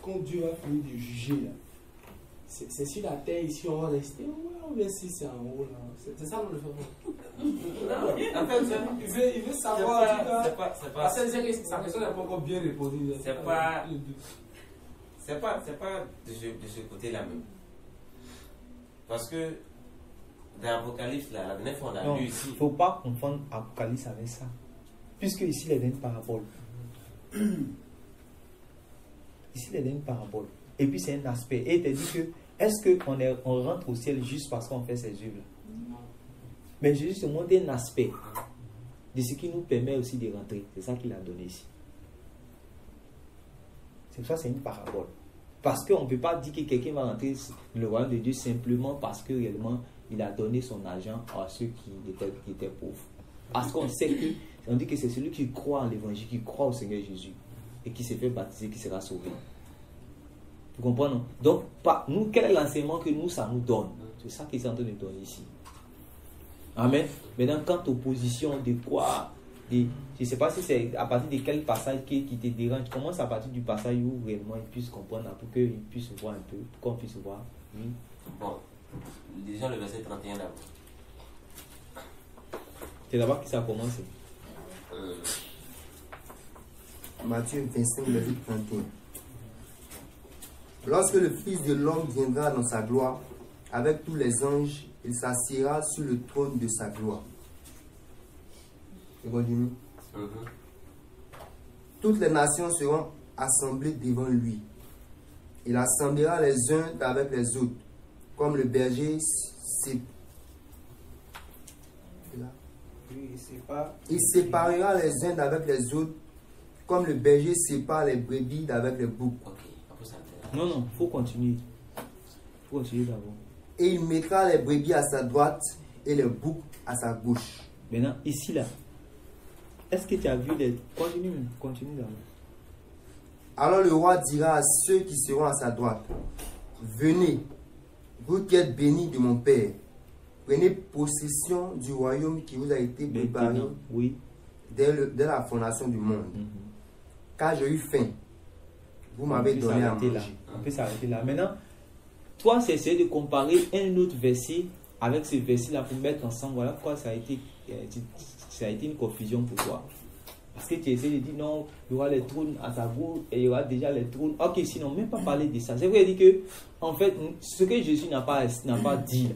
quand Dieu va finir de juger, là, c'est sur la terre, ici, on va rester, ou bien si c'est en haut, là. C'est ça, le frère. En fait, il veut savoir. C'est pas. Parce que sa question n'est pas encore bien répondue. C'est pas de ce côté-là même. Parce que dans l'Apocalypse, la dernière fois, on a lu ici. Il ne faut pas confondre Apocalypse avec ça. Puisque ici, il est dans une parabole. Ici, il est dans une parabole. Et puis, c'est un aspect. Et il te dit que, est-ce qu'on rentre au ciel juste parce qu'on fait ces œuvres-là? Mais Jésus te montre un aspect de ce qui nous permet aussi de rentrer. C'est ça qu'il a donné ici. C'est ça, c'est une parabole. Parce qu'on ne peut pas dire que quelqu'un va rentrer dans le royaume de Dieu simplement parce que réellement il a donné son argent à ceux qui étaient pauvres. Parce qu'on sait que, on dit que c'est celui qui croit en l'évangile, qui croit au Seigneur Jésus et qui s'est fait baptiser, qui sera sauvé. Vous comprenez? Donc, nous, quel est l'enseignement que nous, ça nous donne? C'est ça qu'il est en train de donner ici. Amen. Maintenant, quant aux positions de quoi, je ne sais pas si c'est à partir de quel passage qui te dérange. Commence à partir du passage où réellement ils puissent comprendre, pour qu'ils puissent voir un peu, pour qu'on puisse voir. Oui. Bon, déjà le verset 31 d'abord. C'est là-bas que ça a commencé. Matthieu 25, verset 31. Lorsque le Fils de l'homme viendra dans sa gloire, avec tous les anges, il s'assiera sur le trône de sa gloire. Je continue. Toutes les nations seront assemblées devant lui. Il assemblera les uns avec les autres, comme le berger il séparera les uns avec les autres, comme le berger sépare les brebis avec les boucs. Non, il faut continuer. Il faut continuer d'abord. Et il mettra les brebis à sa droite et les boucs à sa gauche. Maintenant, ici, là, est-ce que tu as vu les... Continue d'abord. Alors le roi dira à ceux qui seront à sa droite, venez, vous qui êtes bénis de mon Père, prenez possession du royaume qui vous a été préparé oui. dès la fondation du monde. Car j'ai eu faim, vous m'avez donné à manger. On peut s'arrêter là. Maintenant, toi, c'est essayer de comparer un autre verset avec ce verset-là pour mettre ensemble. Voilà pourquoi ça a été une confusion pour toi. Parce que tu essaies de dire non, il y aura les trônes à sa gauche et il y aura déjà les trônes. Ok, sinon, même pas parler de ça. C'est vrai, il dit que, en fait, ce que Jésus n'a pas dit,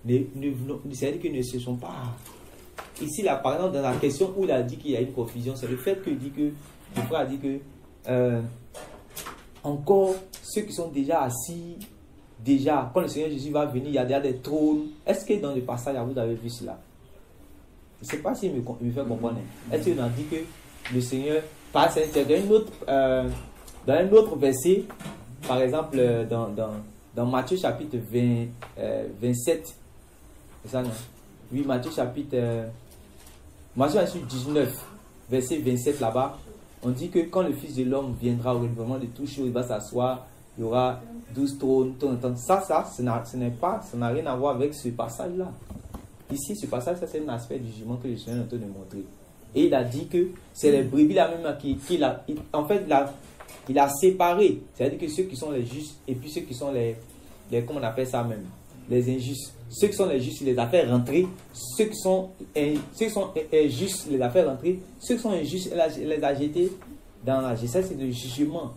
c'est-à-dire que ne se sont pas. Ici, là, par exemple, dans la question où il a dit qu'il y a une confusion, c'est le fait que dit que, le frère a dit que, encore ceux qui sont déjà assis, déjà, quand le Seigneur Jésus va venir, il y a déjà des trônes. Est-ce que dans le passage, vous avez vu cela? Je ne sais pas s'il me fait comprendre. Est-ce qu'il a dit que le Seigneur, dans un autre verset, par exemple, dans Matthieu chapitre 27, c'est ça, non? Oui, Matthieu chapitre 19, verset 27 là-bas, on dit que quand le Fils de l'homme viendra au renouvellement de toutes choses, il va s'asseoir, il y aura 12 trônes, ça n'a rien à voir avec ce passage-là. Ici, ce passage, ça c'est un aspect du jugement que le Seigneur est en train de montrer. Et il a dit que c'est les brebis là même en fait, il a séparé. C'est-à-dire que ceux qui sont les justes et puis ceux qui sont les comment on appelle ça même, les injustes. Ceux qui sont les justes, il les a fait rentrer. Ceux qui sont justes, il les a fait rentrer. Ceux qui sont injustes, il les a jetés dans la justice. C'est le jugement.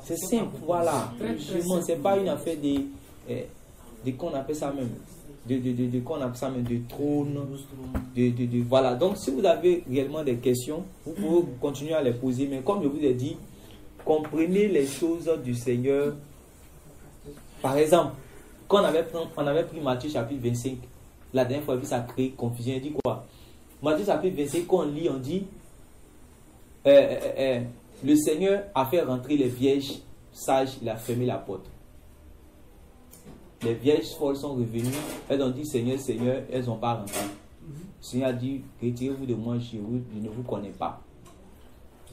C'est simple, voilà. Le jugement, c'est pas une affaire de qu'on appelle ça même, qu'on appelle ça même de trône, voilà. Donc si vous avez réellement des questions, vous pouvez continuer à les poser, mais comme je vous ai dit, comprenez les choses du Seigneur. Par exemple, quand on avait pris Matthieu chapitre 25, la dernière fois, ça a créé confusion. Il dit quoi? Matthieu chapitre 25, quand on lit, on dit le Seigneur a fait rentrer les vierges sages, il a fermé la porte. Les vierges folles sont revenues, elles ont dit Seigneur, Seigneur, elles n'ont pas rentré. Le Seigneur a dit, retirez-vous de moi, je ne vous connais pas.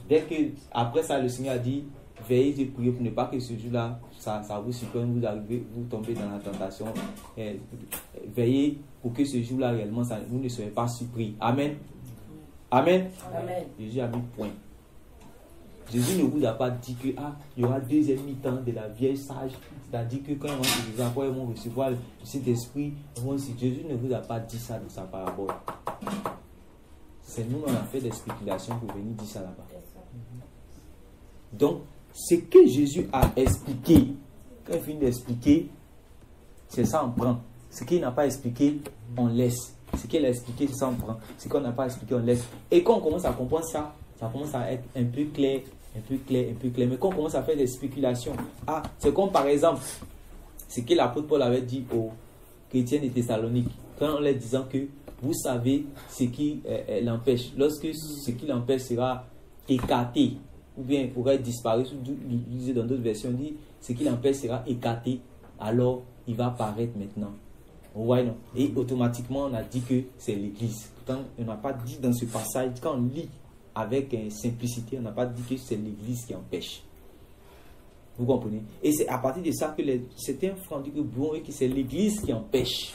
Dès que, après ça, le Seigneur a dit, veillez et priez pour ne pas que ce jour-là, ça vous surprenne, vous arrivez, vous tombez dans la tentation. Veillez pour que ce jour-là, réellement, vous ne soyez pas surpris. Amen. Amen. Amen. Jésus a mis point. Jésus ne vous a pas dit que il y aura deuxième mi-temps de la vieille sage. C'est-à-dire que quand ils vont se enfants, ils vont recevoir le Saint-Esprit. Jésus ne vous a pas dit ça dans sa parabole. C'est nous, on a fait des spéculations pour venir dire ça là-bas. Donc, ce que Jésus a expliqué, quand il finit d'expliquer, c'est ça on prend. Ce qu'il n'a pas expliqué, on laisse. Ce qu'il a expliqué, c'est ça on prend. Ce qu'on n'a pas expliqué, on laisse. Et quand on commence à comprendre ça, ça commence à être un peu clair, un peu clair, un peu clair. Mais quand on commence à faire des spéculations, c'est comme par exemple, ce que l'apôtre Paul avait dit aux chrétiens de Thessalonique, quand on leur disant que vous savez ce qui l'empêche. Lorsque ce qui l'empêche sera écarté, ou bien pourrait disparaître, dans d'autres versions, on dit ce qui l'empêche sera écarté, alors il va apparaître maintenant. Vous voyez, non? Et automatiquement, on a dit que c'est l'église. Pourtant, on n'a pas dit dans ce passage, quand on lit avec simplicité, on n'a pas dit que c'est l'église qui empêche. Vous comprenez? Et c'est à partir de ça que certains frères ont dit que bon, et que c'est l'église qui empêche.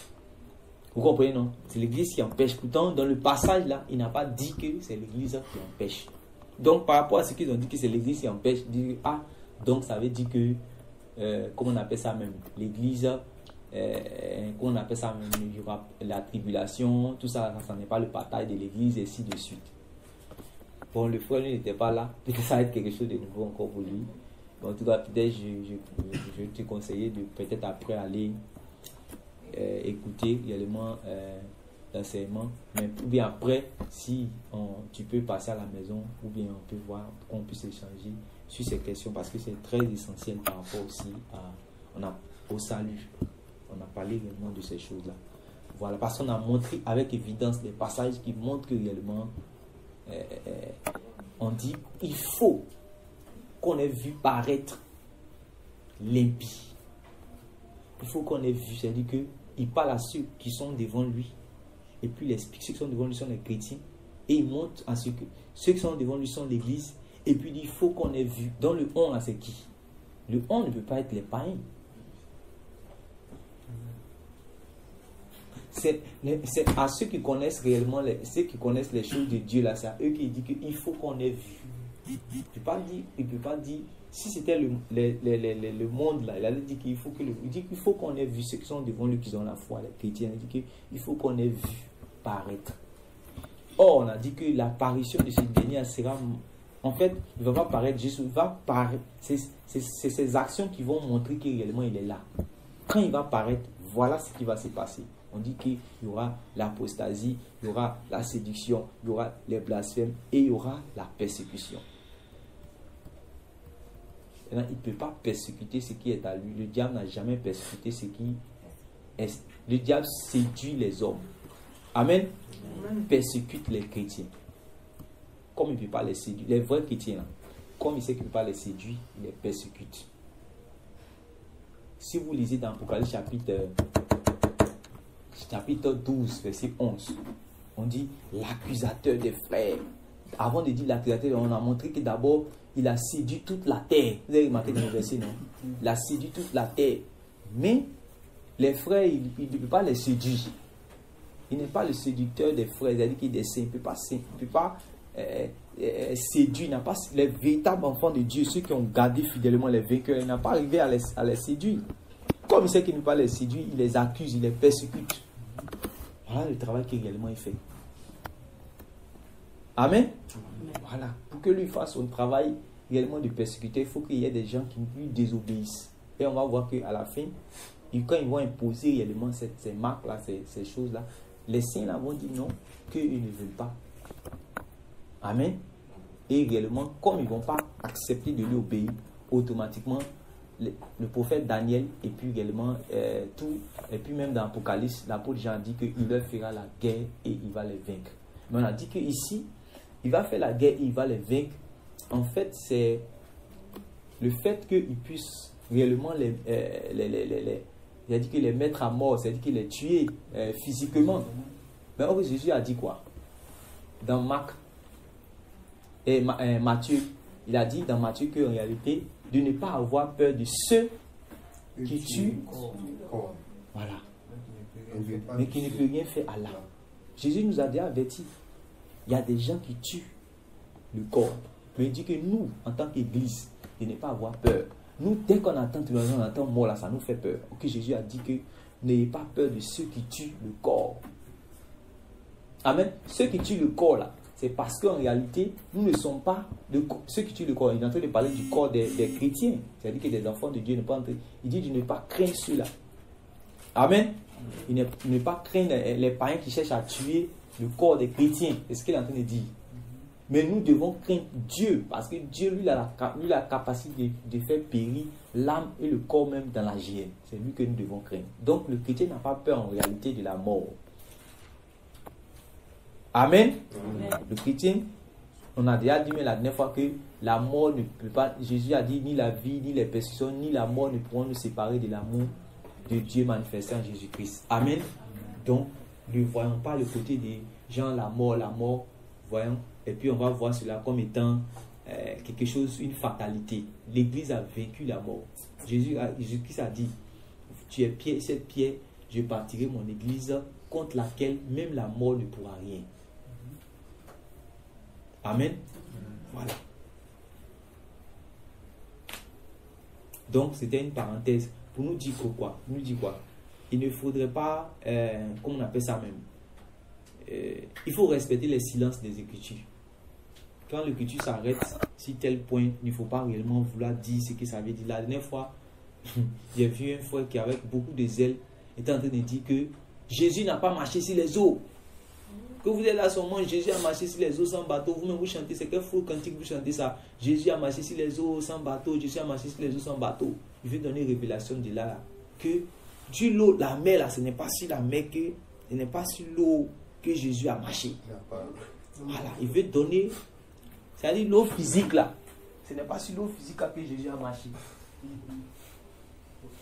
Vous comprenez, non? C'est l'église qui empêche. Pourtant, dans le passage là, il n'a pas dit que c'est l'église qui empêche. Donc, par rapport à ce qu'ils ont dit que c'est l'église qui empêche, dire donc ça veut dire que, comment on appelle ça même? L'église, comment on appelle ça même? Il y aura la tribulation, tout ça, ça n'est pas le partage de l'église, et ainsi de suite. Bon, le frère n'était pas là, peut-être ça va être quelque chose de nouveau encore pour lui. Bon, en tout cas, peut-être je vais te conseiller de peut-être après aller écouter également l'enseignement, mais ou bien après, si tu peux passer à la maison, ou bien on peut voir, qu'on puisse échanger sur ces questions, parce que c'est très essentiel par rapport aussi au salut. On a parlé également de ces choses-là. Voilà, parce qu'on a montré avec évidence des passages qui montrent que réellement, on dit, il faut qu'on ait vu paraître l'impie. Il faut qu'on ait vu, c'est-à-dire qu'il parle à ceux qui sont devant lui, et puis il explique ceux qui sont devant lui sont les chrétiens, et il montre à ceux qui sont devant lui sont l'église, et puis il faut qu'on ait vu. Dans le on, là, c'est qui? Le on ne peut pas être les païens. C'est à ceux qui connaissent réellement, ceux qui connaissent les choses de Dieu, là, c'est à eux qui disent qu'il faut qu'on ait vu. Il ne peut pas dire, si c'était le monde là, il allait dire qu'il faut qu'on ait vu ceux qui sont devant lui, qui ont la foi, les chrétiens, il dit qu'il faut qu'on ait vu paraître. Or, on a dit que l'apparition de ce dernier sera, en fait, il ne va pas paraître juste, il va paraître, c'est ces actions qui vont montrer que réellement il est là. Quand il va paraître, voilà ce qui va se passer. On dit qu'il y aura l'apostasie, il y aura la séduction, il y aura les blasphèmes et il y aura la persécution. Il ne peut pas persécuter ce qui est à lui. Le diable n'a jamais persécuté ce qui est. Le diable séduit les hommes. Amen. Amen. Persécute les chrétiens. Comme il ne peut pas les séduire, les vrais chrétiens, comme il sait qu'il ne peut pas les séduire, il les persécute. Si vous lisez dans Apocalypse chapitre 12, verset 11, on dit l'accusateur des frères. Avant de dire l'accusateur, on a montré que d'abord, il a séduit toute la terre. Vous avez remarqué dans le verset, non? Il a séduit toute la terre. Mais les frères, il ne peut pas les séduire. Il n'est pas le séducteur des frères, c'est-à-dire qu'il est saint. Il ne peut pas, séduire. Il n'a pas les véritables enfants de Dieu, ceux qui ont gardé fidèlement les vainqueurs. Il n'a pas arrivé à les séduire. Comme il sait qu'il ne peut pas les séduire, il les accuse, il les persécute. Voilà le travail qu'il réellement fait. Amen. Voilà. Pour que lui fasse son travail réellement de persécuter, il faut qu'il y ait des gens qui lui désobéissent. Et on va voir qu'à la fin, quand ils vont imposer réellement ces marques-là, ces choses-là, les saints là vont dire non, qu'ils ne veulent pas. Amen. Et réellement, comme ils ne vont pas accepter de lui obéir, automatiquement, le prophète Daniel, et puis également tout, et puis même dans l'Apocalypse, l'apôtre Jean dit qu'il leur fera la guerre et il va les vaincre. Mais on a dit qu'ici, il va faire la guerre et il va les vaincre en fait, c'est le fait qu'ils puissent réellement il a dit qu'il les mettre à mort, c'est-à-dire qu'il les tuer physiquement. Mais oh, Jésus a dit quoi? Dans Marc et Matthieu, il a dit dans Matthieu qu'en réalité, de ne pas avoir peur de ceux qui tuent. Voilà. Mais qui ne peut rien faire à l'âme. Jésus nous a déjà averti. Il y a des gens qui tuent le corps. Mais il dit que nous, en tant qu'Église, de ne pas avoir peur. Nous, dès qu'on entend on entend mort là, ça nous fait peur. Ok, Jésus a dit que n'ayez pas peur de ceux qui tuent le corps. Amen. Ceux qui tuent le corps là, c'est parce qu'en réalité, nous ne sommes pas ceux qui tuent le corps. Il est en train de parler du corps des chrétiens. C'est-à-dire que des enfants de Dieu ne pas entrer. Il dit de ne pas craindre ceux-là. Amen. Il ne pas craindre les païens qui cherchent à tuer le corps des chrétiens. C'est ce qu'il est en train de dire. Mais nous devons craindre Dieu, parce que Dieu, lui, a la capacité de faire périr l'âme et le corps même dans la géhenne. C'est lui que nous devons craindre. Donc, le chrétien n'a pas peur en réalité de la mort. Amen. Amen. Le chrétien, on a déjà dit mais la dernière fois que la mort ne peut pas, Jésus a dit ni la vie, ni les persécutions, ni la mort ne pourront nous séparer de l'amour de Dieu manifesté en Jésus-Christ. Amen. Donc, ne voyons pas le côté des gens, la mort, voyons. Et puis on va voir cela comme étant quelque chose, une fatalité. L'Église a vaincu la mort. Jésus-Christ a dit, tu es cette pierre, je bâtirai mon Église contre laquelle même la mort ne pourra rien. Amen. Voilà. Donc c'était une parenthèse pour nous dire quoi? Nous dit quoi? Il ne faudrait pas, comment on appelle ça même, il faut respecter les silences des Écritures. Quand l'écriture s'arrête, si tel point, il ne faut pas réellement vouloir dire ce que ça veut dire. La dernière fois, j'ai vu un frère qui, avec beaucoup de zèle, était en train de dire que Jésus n'a pas marché sur les eaux. Que vous êtes là seulement, Jésus a marché sur les eaux sans bateau. Vous-même vous chantez, c'est quel faux cantique vous chantez ça? Jésus a marché sur les eaux sans bateau, Jésus a marché sur les eaux sans bateau. Il veut donner une révélation de là, que du l'eau, la mer là, ce n'est pas sur la mer que, ce n'est pas sur l'eau que Jésus a marché. Voilà, il veut donner. C'est-à-dire l'eau physique là. Ce n'est pas sur l'eau physique que Jésus a marché.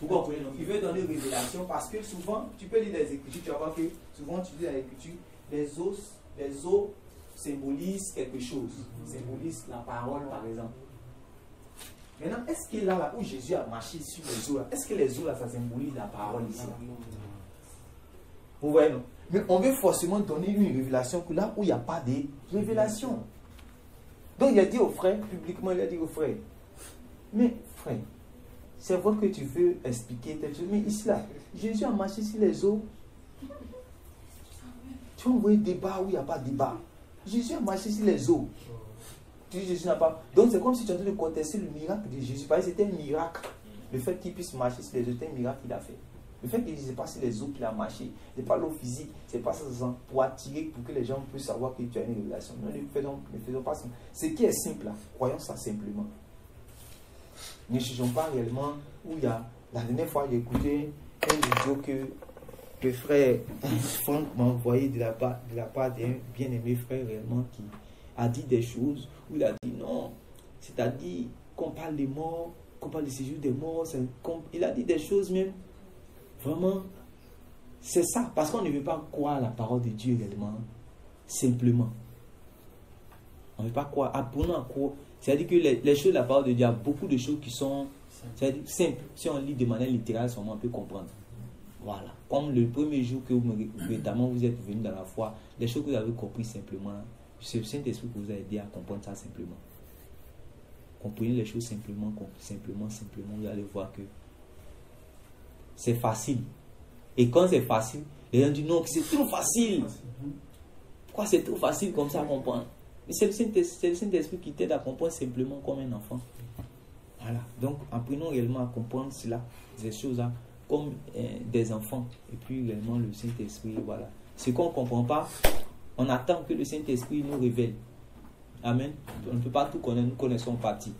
Vous comprenez? Donc, il veut donner une révélation parce que souvent, tu peux lire les Écritures, tu vas voir que souvent tu lis les Écritures, les eaux symbolisent quelque chose. Symbolisent la parole par exemple. Maintenant, est-ce que là où Jésus a marché sur les eaux là, est-ce que les eaux là, ça symbolise la parole ici? Vous voyez, non? Mais on veut forcément donner une révélation que là où il n'y a pas de révélation. Donc il a dit au frère, publiquement il a dit au frère, mais frère, c'est vrai que tu veux expliquer telle chose, mais ici là, Jésus a marché sur les eaux. Tu vas envoyer débat où il n'y a pas de débat. Jésus a marché sur les eaux. Tu dis Jésus n'a pas. Donc c'est comme si tu es en train de contester le miracle de Jésus. Parce que c'était un miracle. Le fait qu'il puisse marcher sur les eaux, c'était un miracle qu'il a fait. Le fait qu'il ne sait pas sur les eaux qu'il a marché, ce n'est pas l'eau physique, c'est pas ça pour attirer, pour que les gens puissent savoir que tu as une révélation. Non, ne faisons pas ça. Ce qui est simple, là, croyons ça simplement. Ne jugeons pas réellement où il y a. La dernière fois, j'ai écouté une vidéo que le frère Franck m'a envoyé de la part d'un bien-aimé frère réellement qui a dit des choses où il a dit non, c'est-à-dire qu'on parle des morts, qu'on parle du séjour des morts, il a dit des choses même. Vraiment, c'est ça. Parce qu'on ne veut pas croire la parole de Dieu réellement, simplement. On ne veut pas croire. Apprenons à croire. C'est-à-dire que les choses de la parole de Dieu, il y a beaucoup de choses qui sont simples. Si on lit de manière littérale, on peut comprendre. Voilà. Comme le premier jour que notamment vous êtes venu dans la foi, les choses que vous avez compris simplement, c'est le Saint-Esprit qui vous a aidé à comprendre ça simplement. Comprenez les choses simplement, vous allez voir que c'est facile. Et quand c'est facile, les gens disent non, c'est trop facile. Pourquoi c'est trop facile comme ça à comprendre? Mais c'est le Saint-Esprit qui t'aide à comprendre simplement comme un enfant. Voilà. Donc, apprenons réellement à comprendre cela, ces choses-là, comme des enfants. Et puis, réellement, le Saint-Esprit, voilà. Ce qu'on ne comprend pas, on attend que le Saint-Esprit nous révèle. Amen. On ne peut pas tout connaître, nous connaissons partie.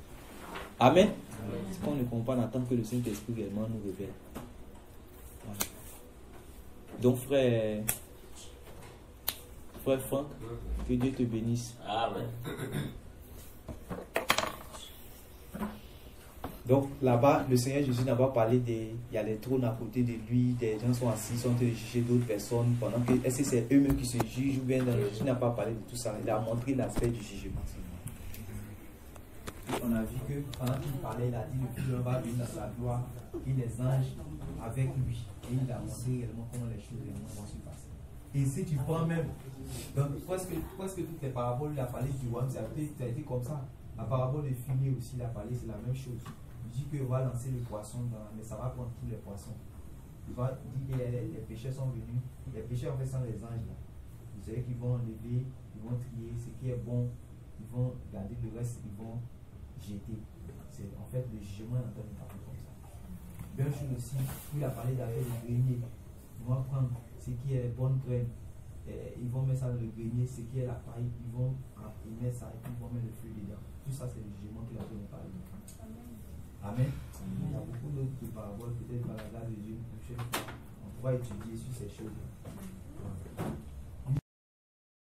Amen. Ce qu'on ne comprend pas, on attend que le Saint-Esprit réellement nous révèle. Voilà. Donc, frère Franck, que Dieu te bénisse. Amen. Donc là-bas, le Seigneur Jésus n'a pas parlé des... Il y a les trônes à côté de lui, des gens sont assis, sont en train de juger d'autres personnes, pendant que... Est-ce que c'est eux-mêmes qui se jugent ou bien Jésus n'a pas parlé de tout ça. Il a montré l'aspect du jugement. Et on a vu que pendant qu'il parlait, il a dit le Fils de l'homme va venir dans sa gloire et les anges avec lui. Et il a montré réellement comment les choses vont se passer. Et si tu prends même, donc presque toutes les paraboles, il a parlé du royaume, ça a été comme ça. La parabole de filet aussi, il a parlé, c'est la même chose. Il dit qu'on va lancer le poisson, mais ça va prendre tous les poissons. Il va dire que les pécheurs sont venus. Les pécheurs en fait sont les anges là. Vous savez qu'ils vont enlever, ils vont trier ce qui est bon, ils vont garder le reste, ils vont jeter. C'est en fait le jugement est en train de parler comme ça. Bien sûr aussi, il a parlé d'affaire de grenier. Ils vont prendre ce qui est bonne graine, ils vont mettre ça dans le grenier, ce qui est la paille, ils vont y mettre ça et puis ils vont mettre le feu dedans. Tout ça, c'est le jugement qu'il a donné par lui. Amen. Il y a beaucoup d'autres paraboles, peut-être par la grâce de Dieu, on pourra étudier sur ces choses.